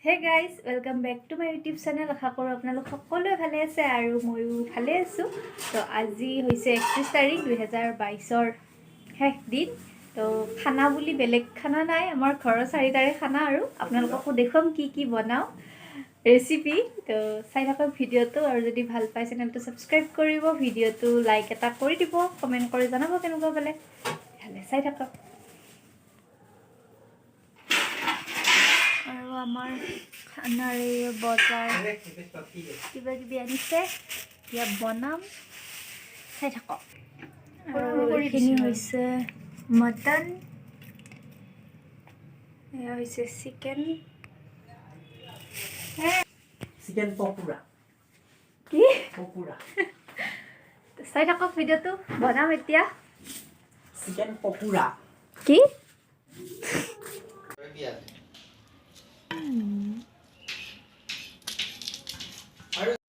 Hey guys, welcome back to my YouTube channel. আশা কৰোঁ আপোনালোক সকলোৱে ভালে আছে আৰু ময়ো ভালে আছো। তো আজি হৈছে 31 তাৰিখ 2022 শেষ দিন। তো খানা বুলি বেলেগ খানা নাই, আমাৰ ঘৰৰ চাৰিটাৰে খানা আৰু আপোনালোককো দেখুৱাম কি বনাও ৰেচিপি। তো চাই থাকক ভিডিঅ'টো আৰু যদি ভাল পায় চেনেলটো সাবস্ক্ৰাইব কৰিব, ভিডিঅ'টো লাইক এটা কৰি দিব, কমেন্ট কৰি জনাব কেনেকুৱা পালে। ভালে চাই থাকক। আৰু আমাৰ খানাৰে বজাৰ কিবা কিবি আনিছে, এতিয়া বনাম, চাই থাকক। আৰু এইখিনি হৈছে মটন, এয়া হৈছে চিকেন পকোৰা কি পকোৰা চাই থাকক ভিডিঅ'টো, বনাম এতিয়া চিকেন পকোৰা কি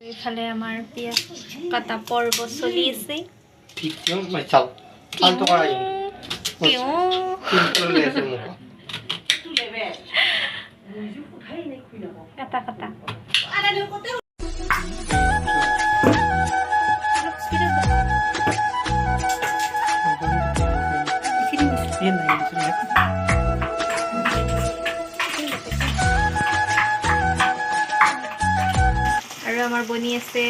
এইফালে আমাৰ পিঁয়াজ কাটা পৰ্ব চলি আছে। কাটা কাটা আৰু আমাৰ বনি আছে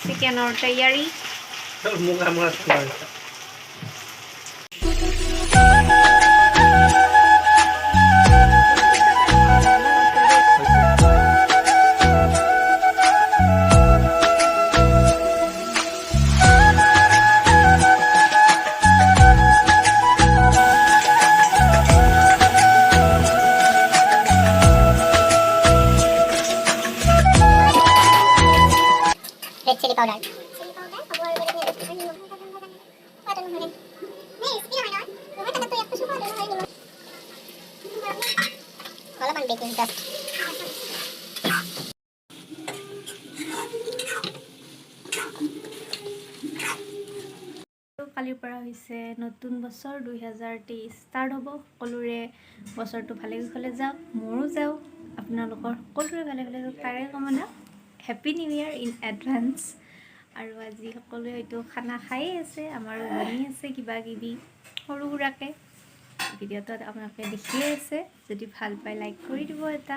চিকেনৰ তৈয়াৰী। chili powder. Walaupun baking dust. কালিৰ পৰা হৈছে নতুন বছৰ 2023 ষ্টাৰ্ট হ'ব। সকলোৰে বছৰটো ভালে কুশলে যাওক, মোৰো যাওক, আপোনালোকৰ সকলোৰে ভালে ভালে যাওক তাৰে কামনা। Happy new year in advance. আৰু আজি সকলোৱে হয়তো খানা খায়ে আছে, আমাৰো বনি আছে কিবা কিবি সৰু সুৰাকৈ। ভিডিঅ'টো আপোনালোকে দেখিয়ে আছে, যদি ভাল পায় লাইক কৰি দিব এটা।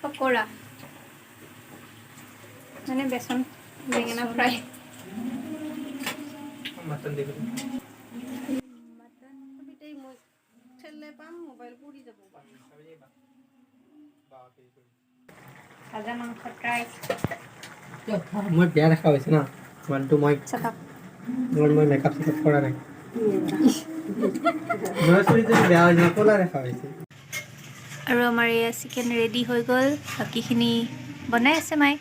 পকোৰা মানে বেসন বেঙেনা ফ্ৰাই। মটন দিব ভাজা মাংস ফ্ৰাই। মই বেয়া দেখা হৈছে না মানুহটো। মই মেকআপ চেকআপ কৰা নাই, বেয়া হৈছে না, ক'লা দেখা হৈছে। আৰু আমাৰ এয়া চিকেন ৰেডি হৈ গ'ল, বাকীখিনি বনাই আছে মায়ে।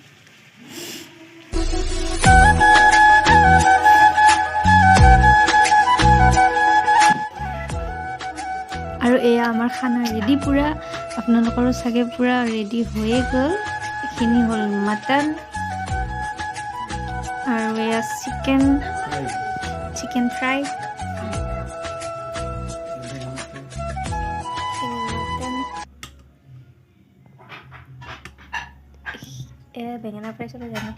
আৰু এয়া আমাৰ খানা ৰেডি পূৰা, আপোনালোকৰো চাগে পূৰা ৰেডি হৈয়ে গ'ল। এইখিনি হ'ল মটন আৰু এয়া চিকেন ফ্ৰাই। বেঙেনা ফ্ৰাই চবে জানে।